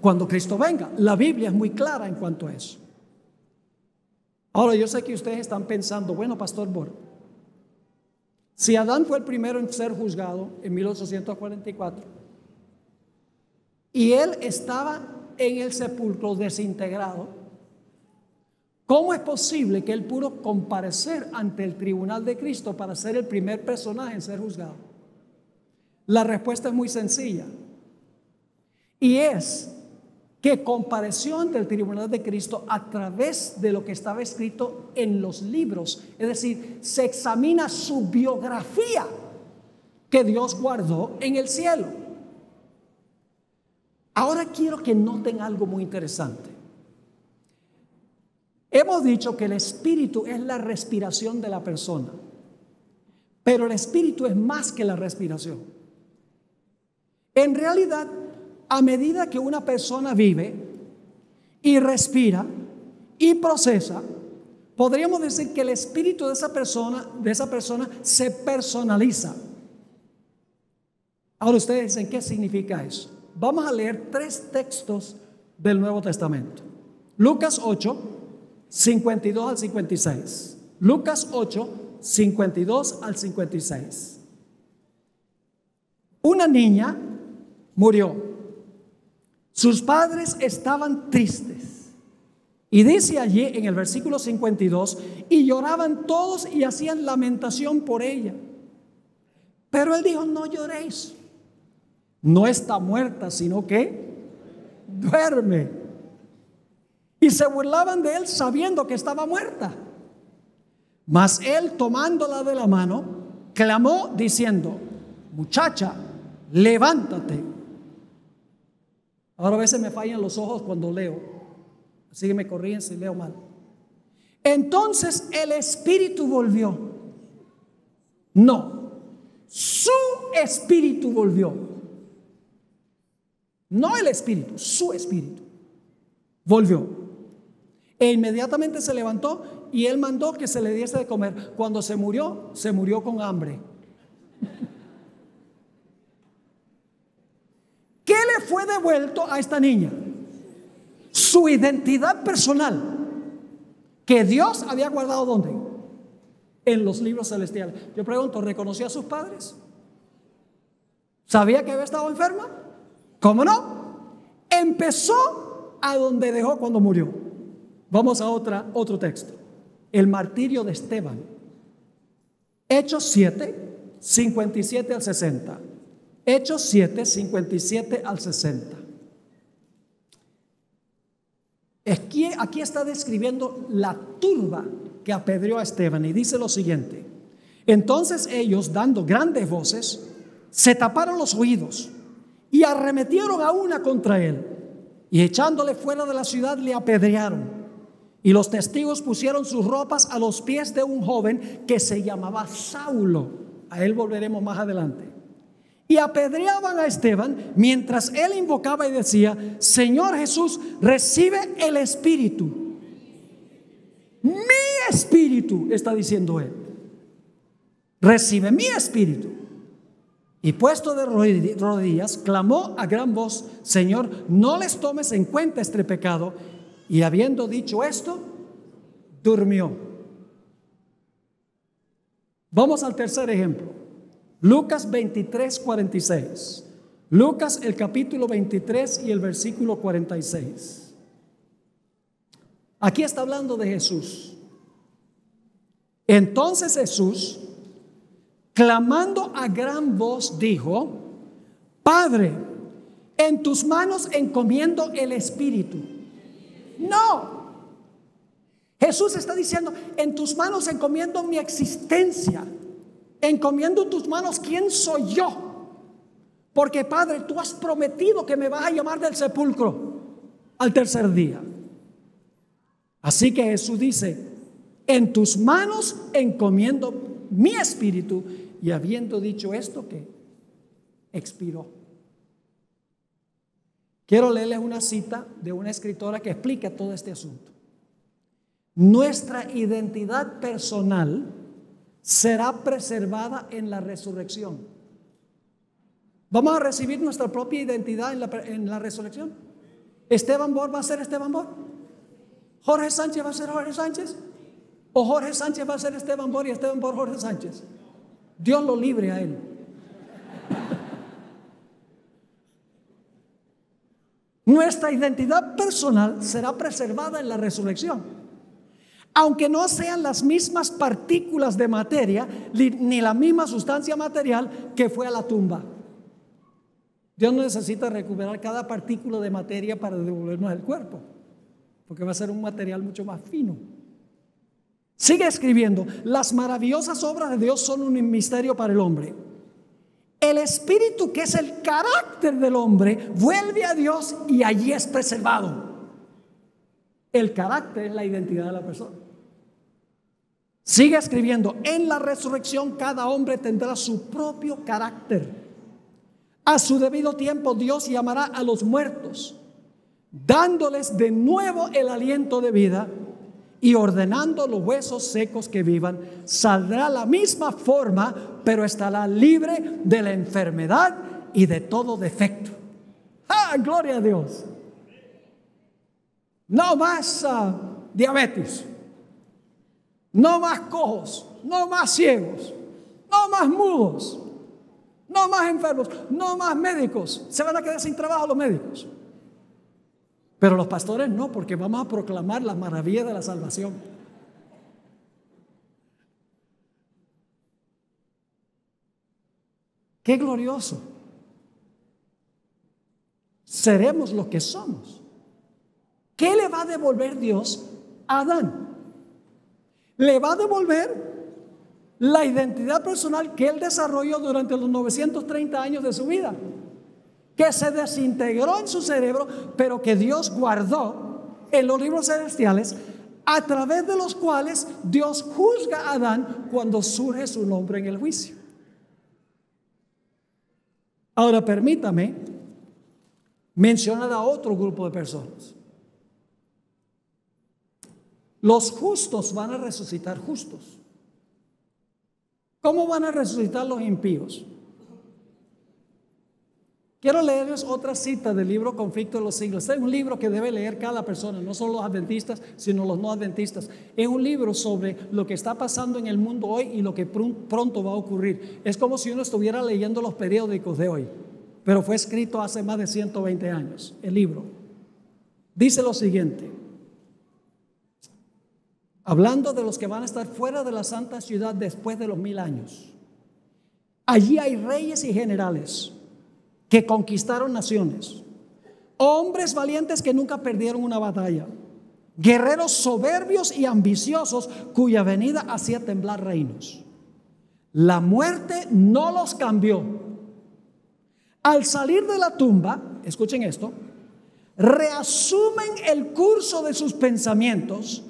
Cuando Cristo venga. La Biblia es muy clara en cuanto a eso. Ahora yo sé que ustedes están pensando, bueno, Pastor Borg, si Adán fue el primero en ser juzgado en 1844 y él estaba en el sepulcro desintegrado, ¿cómo es posible que él pudo comparecer ante el tribunal de Cristo para ser el primer personaje en ser juzgado? La respuesta es muy sencilla, y es que compareció ante el tribunal de Cristo a través de lo que estaba escrito en los libros. Es decir, se examina su biografía que Dios guardó en el cielo. Ahora quiero que noten algo muy interesante. Hemos dicho que el espíritu es la respiración de la persona, pero el espíritu es más que la respiración. En realidad, a medida que una persona vive y respira y procesa, podríamos decir que el espíritu de esa persona se personaliza. Ahora ustedes dicen, ¿qué significa eso? Vamos a leer 3 textos del Nuevo Testamento. Lucas 8, 52 al 56. Lucas 8, 52 al 56. Una niña murió. Sus padres estaban tristes. Y dice allí en el versículo 52, y lloraban todos y hacían lamentación por ella. Pero él dijo, no lloréis. No está muerta, sino que duerme. Y se burlaban de él sabiendo que estaba muerta. Mas él, tomándola de la mano, clamó diciendo, muchacha, levántate. Ahora a veces me fallan los ojos cuando leo, así que me corrigen si leo mal. Entonces el espíritu volvió. No, su espíritu volvió. No el espíritu, su espíritu volvió. E inmediatamente se levantó y él mandó que se le diese de comer. Cuando se murió con hambre. ¿Qué le fue devuelto a esta niña? Su identidad personal, que Dios había guardado ¿dónde? En los libros celestiales. Yo pregunto, ¿reconoció a sus padres? ¿Sabía que había estado enferma? ¿Cómo no? Empezó a donde dejó cuando murió. Vamos a otro texto. El martirio de Esteban. Hechos 7, 57 al 60. Hechos 7, 57 al 60. Aquí está describiendo la turba que apedreó a Esteban y dice lo siguiente. Entonces ellos, dando grandes voces, se taparon los oídos y arremetieron a una contra él y echándole fuera de la ciudad le apedrearon Y los testigos pusieron sus ropas a los pies de un joven que se llamaba Saulo. A él volveremos más adelante. Y apedreaban a Esteban mientras él invocaba y decía: Señor Jesús, recibe el Espíritu. Mi espíritu, está diciendo él. Recibe mi espíritu. Y puesto de rodillas, clamó a gran voz: Señor, no les tomes en cuenta este pecado. Y habiendo dicho esto, durmió. Vamos al tercer ejemplo. Lucas 23, 46. Lucas el capítulo 23 y el versículo 46. Aquí está hablando de Jesús. Entonces Jesús, clamando a gran voz, dijo: Padre, en tus manos encomiendo el Espíritu. No. Jesús está diciendo: en tus manos encomiendo mi existencia. Encomiendo en tus manos quién soy yo. Porque Padre, tú has prometido que me vas a llamar del sepulcro al tercer día. Así que Jesús dice: en tus manos encomiendo mi espíritu. Y habiendo dicho esto, ¿qué? Expiró. Quiero leerles una cita de una escritora que explica todo este asunto. Nuestra identidad personal será preservada en la resurrección. ¿Vamos a recibir nuestra propia identidad en la resurrección? ¿Esteban Bor va a ser Esteban Bor? ¿Jorge Sánchez va a ser Jorge Sánchez? ¿O Jorge Sánchez va a ser Esteban Bor y Esteban Bor Jorge Sánchez? Dios lo libre a él. Nuestra identidad personal será preservada en la resurrección, aunque no sean las mismas partículas de materia ni la misma sustancia material que fue a la tumba. Dios no necesita recuperar cada partícula de materia para devolvernos el cuerpo, porque va a ser un material mucho más fino. Sigue escribiendo: las maravillosas obras de Dios son un misterio para el hombre. El espíritu, que es el carácter del hombre, vuelve a Dios y allí es preservado. El carácter es la identidad de la persona. Sigue escribiendo: en la resurrección cada hombre tendrá su propio carácter. A su debido tiempo Dios llamará a los muertos, dándoles de nuevo el aliento de vida y ordenando los huesos secos que vivan. Saldrá la misma forma, pero estará libre de la enfermedad y de todo defecto. ¡Ah, gloria a Dios! No más diabetes, no más cojos, no más ciegos, no más mudos, no más enfermos, no más médicos. Se van a quedar sin trabajo los médicos. Pero los pastores no, porque vamos a proclamar las maravillas de la salvación. ¡Qué glorioso! Seremos lo que somos. ¿Qué le va a devolver Dios a Adán? Le va a devolver la identidad personal que él desarrolló durante los 930 años de su vida, que se desintegró en su cerebro, pero que Dios guardó en los libros celestiales, a través de los cuales Dios juzga a Adán cuando surge su nombre en el juicio. Ahora permítame mencionar a otro grupo de personas. Los justos van a resucitar justos. ¿Cómo van a resucitar los impíos? Quiero leerles otra cita del libro Conflicto de los Siglos. Es un libro que debe leer cada persona, no solo los adventistas, sino los no adventistas. Es un libro sobre lo que está pasando en el mundo hoy y lo que pronto va a ocurrir. Es como si uno estuviera leyendo los periódicos de hoy, pero fue escrito hace más de 120 años. El libro dice lo siguiente, hablando de los que van a estar fuera de la santa ciudad después de los 1000 años. Allí hay reyes y generales que conquistaron naciones, hombres valientes que nunca perdieron una batalla, guerreros soberbios y ambiciosos cuya venida hacía temblar reinos. La muerte no los cambió. Al salir de la tumba, escuchen esto, reasumen el curso de sus pensamientos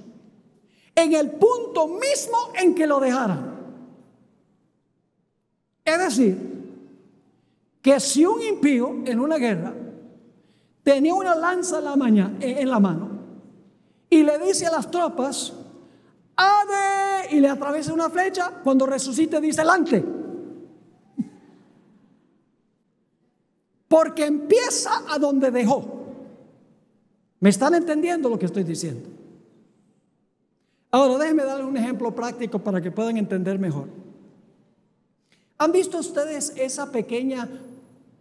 en el punto mismo en que lo dejaran. Es decir, que si un impío en una guerra tenía una lanza en la mano y le dice a las tropas, ¡ade! Y le atraviesa una flecha, cuando resucite dice, ¡lante! Porque empieza a donde dejó. ¿Me están entendiendo lo que estoy diciendo? Ahora déjenme darles un ejemplo práctico para que puedan entender mejor. ¿Han visto ustedes esa pequeña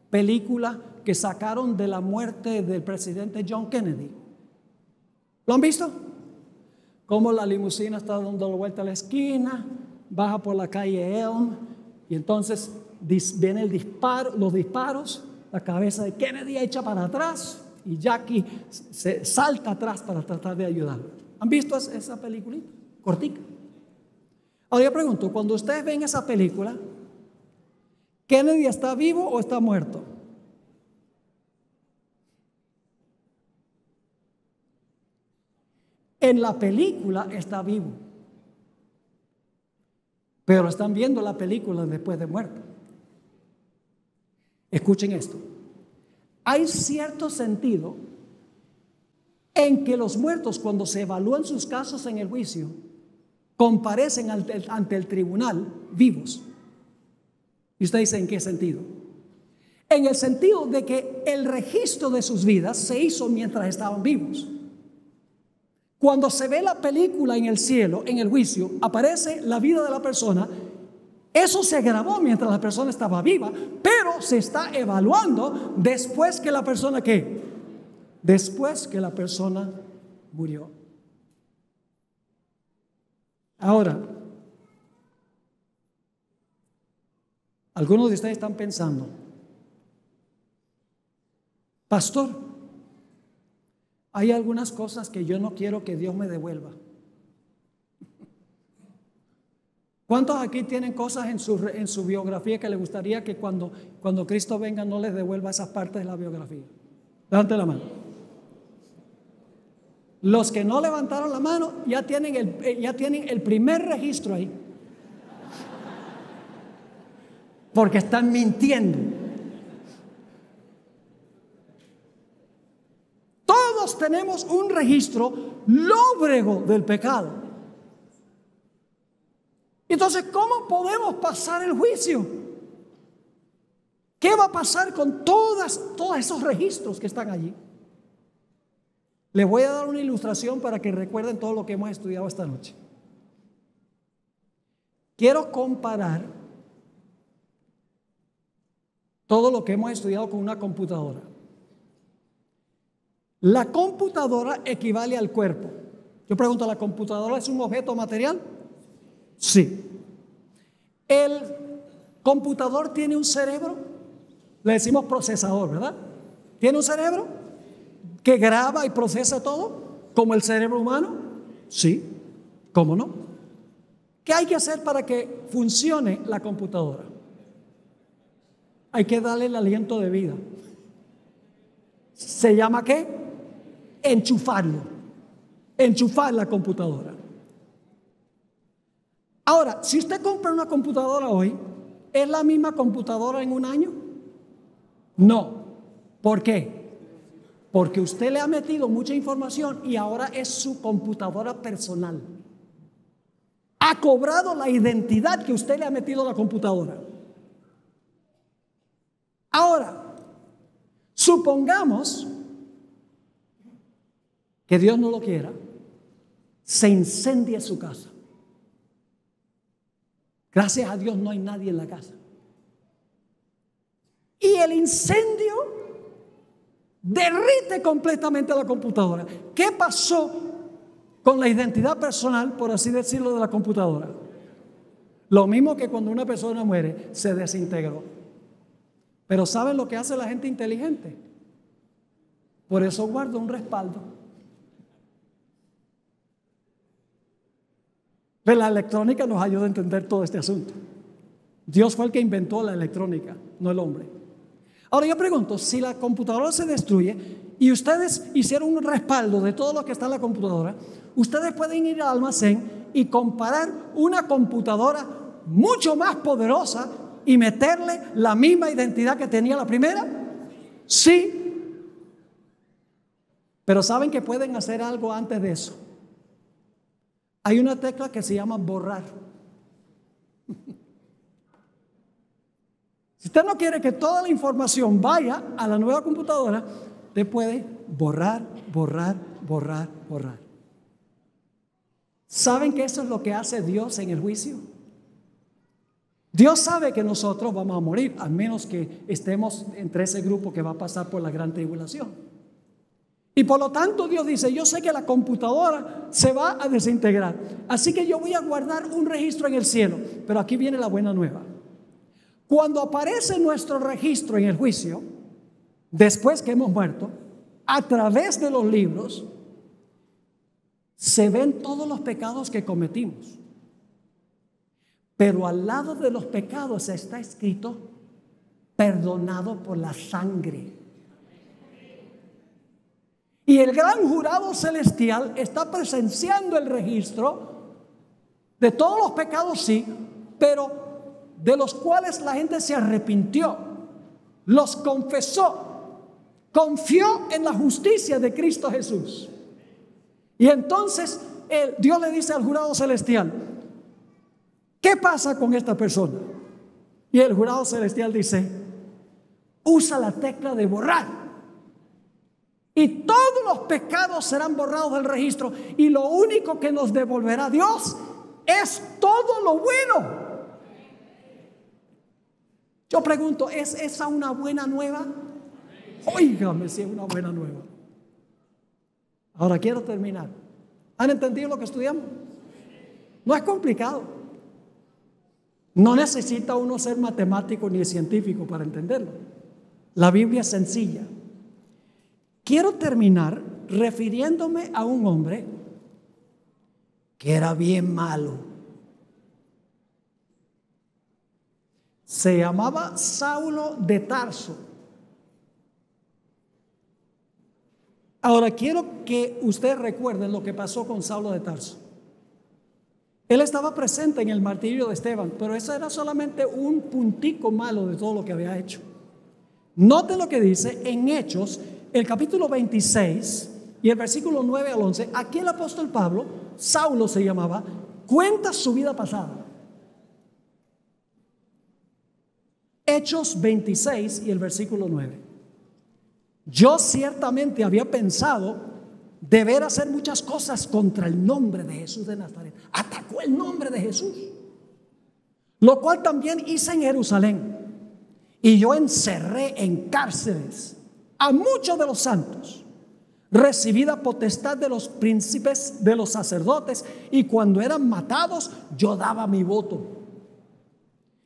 película que sacaron de la muerte del presidente John Kennedy? ¿Lo han visto? Como la limusina está dando la vuelta a la esquina, baja por la calle Elm y entonces viene los disparos, la cabeza de Kennedy echa para atrás y Jackie se salta atrás para tratar de ayudarlo. ¿Han visto esa peliculita? Cortica. Ahora yo pregunto, cuando ustedes ven esa película, ¿Kennedy está vivo o está muerto? En la película está vivo, pero están viendo la película después de muerto. Escuchen esto. Hay cierto sentido en que los muertos, cuando se evalúan sus casos en el juicio, comparecen ante el tribunal vivos. Y usted dice, ¿en qué sentido? En el sentido de que el registro de sus vidas se hizo mientras estaban vivos. Cuando se ve la película en el cielo, en el juicio, aparece la vida de la persona. Eso se grabó mientras la persona estaba viva, pero se está evaluando después que la persona ¿qué? Después que la persona murió. Ahora, algunos de ustedes están pensando, pastor, hay algunas cosas que yo no quiero que Dios me devuelva. ¿Cuántos aquí tienen cosas en su biografía que les gustaría que cuando Cristo venga no les devuelva esas partes de la biografía? Levante la mano. Los que no levantaron la mano ya tienen el primer registro ahí. Porque están mintiendo. Todos tenemos un registro lóbrego del pecado. Entonces, ¿cómo podemos pasar el juicio? ¿Qué va a pasar con todos esos registros que están allí? Les voy a dar una ilustración para que recuerden todo lo que hemos estudiado esta noche. Quiero comparar todo lo que hemos estudiado con una computadora. La computadora equivale al cuerpo. Yo pregunto, ¿la computadora es un objeto material? Sí. ¿El computador tiene un cerebro? Le decimos procesador, ¿verdad? ¿Tiene un cerebro que graba y procesa todo como el cerebro humano? Sí. ¿Cómo no? ¿Qué hay que hacer para que funcione la computadora? Hay que darle el aliento de vida. ¿Se llama qué? Enchufarlo. Enchufar la computadora. Ahora, si usted compra una computadora hoy, ¿es la misma computadora en un año? No. ¿Por qué? Porque usted le ha metido mucha información y ahora es su computadora personal. Ha cobrado la identidad que usted le ha metido a la computadora. Ahora, supongamos que Dios no lo quiera, se incendia su casa. Gracias a Dios no hay nadie en la casa. Y el incendio derrite completamente la computadora. ¿Qué pasó con la identidad personal, por así decirlo, de la computadora? Lo mismo que cuando una persona muere, se desintegró. Pero ¿saben lo que hace la gente inteligente? Por eso guarda un respaldo. Pero la electrónica nos ayuda a entender todo este asunto. Dios fue el que inventó la electrónica, no el hombre. Ahora yo pregunto, si la computadora se destruye, y ustedes hicieron un respaldo de todo lo que está en la computadora, ustedes pueden ir al almacén y comparar una computadora mucho más poderosa y meterle la misma identidad que tenía la primera. Sí. Pero ¿saben que pueden hacer algo antes de eso? Hay una tecla que se llama borrar. Si usted no quiere que toda la información vaya a la nueva computadora, usted puede borrar. ¿Saben que eso es lo que hace Dios en el juicio? Dios sabe que nosotros vamos a morir, al menos que estemos entre ese grupo que va a pasar por la gran tribulación. Y por lo tanto Dios dice, yo sé que la computadora se va a desintegrar, así que yo voy a guardar un registro en el cielo. Pero aquí viene la buena nueva. Cuando aparece nuestro registro en el juicio, después que hemos muerto, a través de los libros, se ven todos los pecados que cometimos. Pero al lado de los pecados está escrito, perdonado por la sangre. Y el gran jurado celestial está presenciando el registro de todos los pecados, sí, pero de los cuales la gente se arrepintió, los confesó, confió en la justicia de Cristo Jesús. Y entonces Dios le dice al jurado celestial, ¿qué pasa con esta persona? Y el jurado celestial dice, usa la tecla de borrar. Y todos los pecados serán borrados del registro. Y lo único que nos devolverá Dios es todo lo bueno. Yo pregunto, ¿es esa una buena nueva? Óigame si es una buena nueva. Ahora quiero terminar. ¿Han entendido lo que estudiamos? No es complicado. No necesita uno ser matemático ni científico para entenderlo. La Biblia es sencilla. Quiero terminar refiriéndome a un hombre que era bien malo. Se llamaba Saulo de Tarso. Ahora quiero que ustedes recuerden lo que pasó con Saulo de Tarso. Él estaba presente en el martirio de Esteban, pero eso era solamente un puntico malo de todo lo que había hecho. Noten lo que dice en Hechos, el capítulo 26 y el versículo 9 al 11. Aquí el apóstol Pablo, Saulo se llamaba, cuenta su vida pasada. Hechos 26 y el versículo 9. Yo ciertamente había pensado deber hacer muchas cosas contra el nombre de Jesús de Nazaret. Atacó el nombre de Jesús, lo cual también hice en Jerusalén. Y yo encerré en cárceles a muchos de los santos, recibida potestad de los príncipes, de los sacerdotes, y cuando eran matados yo daba mi voto.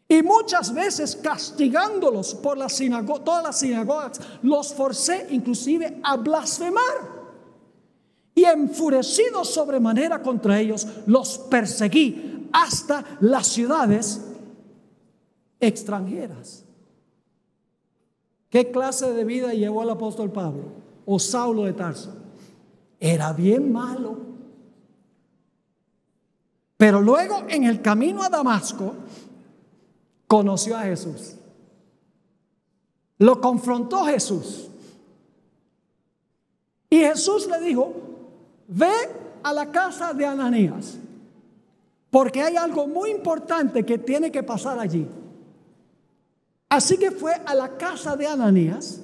Y muchas veces castigándolos por todas las sinagogas, los forcé inclusive a blasfemar. Y enfurecido sobremanera contra ellos, los perseguí hasta las ciudades extranjeras. ¿Qué clase de vida llevó el apóstol Pablo o Saulo de Tarso? Era bien malo. Pero luego en el camino a Damasco conoció a Jesús. Lo confrontó Jesús. Y Jesús le dijo, ve a la casa de Ananías, porque hay algo muy importante que tiene que pasar allí. Así que fue a la casa de Ananías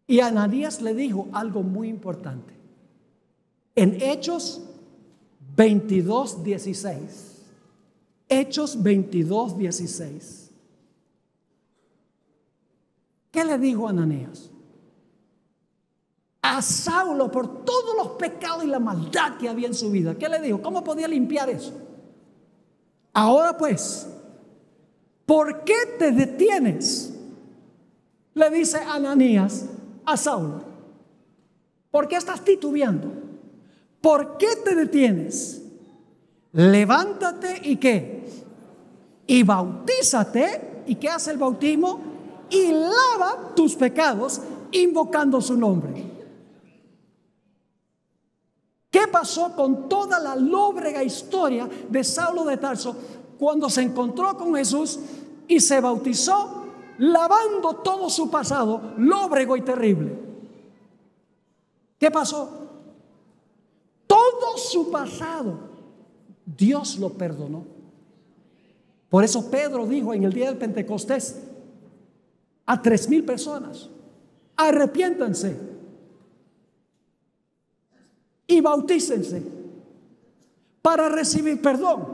y Ananías le dijo algo muy importante. En Hechos 22:16. Hechos 22:16. ¿Qué le dijo Ananías? A Saulo, por todos los pecados y la maldad que había en su vida. ¿Qué le dijo? ¿Cómo podía limpiar eso? Ahora pues, ¿por qué te detienes? Le dice Ananías a Saulo. ¿Por qué estás titubeando? ¿Por qué te detienes? Levántate y ¿qué? Y bautízate. ¿Y qué hace el bautismo? Y lava tus pecados invocando su nombre. ¿Qué pasó con toda la lóbrega historia de Saulo de Tarso cuando se encontró con Jesús y se bautizó, lavando todo su pasado lóbrego y terrible? ¿Qué pasó? Todo su pasado Dios lo perdonó. Por eso Pedro dijo en el día del Pentecostés a 3,000 personas: arrepiéntanse y bautícense para recibir perdón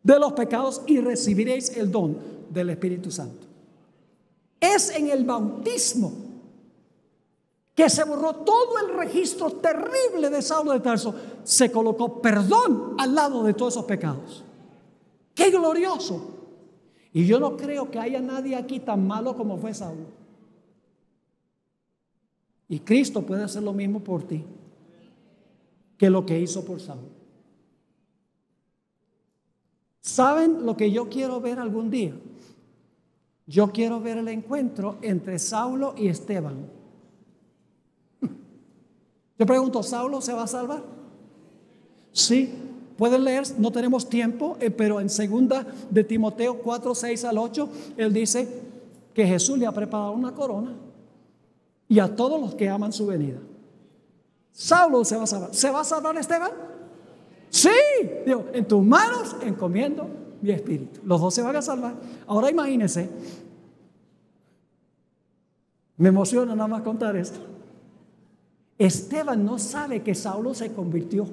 de los pecados y recibiréis el don del Espíritu Santo. Es en el bautismo que se borró todo el registro terrible de Saulo de Tarso. Se colocó perdón al lado de todos esos pecados. ¡Qué glorioso! Y yo no creo que haya nadie aquí tan malo como fue Saulo. Y Cristo puede hacer lo mismo por ti que lo que hizo por Saulo. ¿Saben lo que yo quiero ver algún día? Yo quiero ver el encuentro entre Saulo y Esteban. Yo pregunto, ¿Saulo se va a salvar? Sí, pueden leer, no tenemos tiempo, pero en 2 de Timoteo 4, 6 al 8, él dice que Jesús le ha preparado una corona y a todos los que aman su venida. Saulo se va a salvar. ¿Se va a salvar Esteban? Sí, digo, en tus manos encomiendo mi espíritu. Los dos se van a salvar. Ahora imagínense, me emociona nada más contar esto. Esteban no sabe que Saulo se convirtió.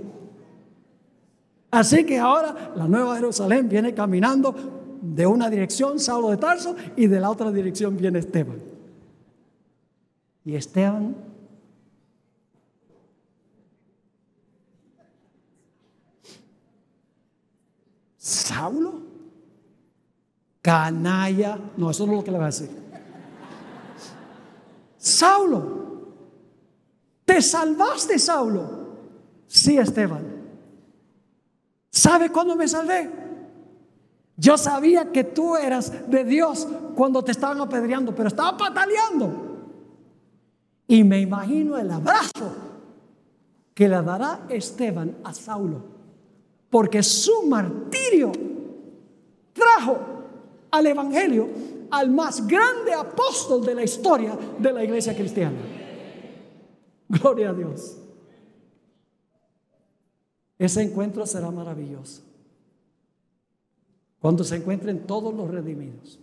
Así que ahora la Nueva Jerusalén viene caminando de una dirección, Saulo de Tarso, y de la otra dirección viene Esteban. Y Esteban, Saulo, canalla, no, eso no es lo que le va a decir. Saulo, ¿te salvaste, Saulo? Sí, Esteban. ¿Sabe cuándo me salvé? Yo sabía que tú eras de Dios cuando te estaban apedreando, pero estaba pataleando. Y me imagino el abrazo que le dará Esteban a Saulo, porque su martirio trajo al evangelio al más grande apóstol de la historia de la iglesia cristiana. Gloria a Dios. Ese encuentro será maravilloso cuando se encuentren todos los redimidos.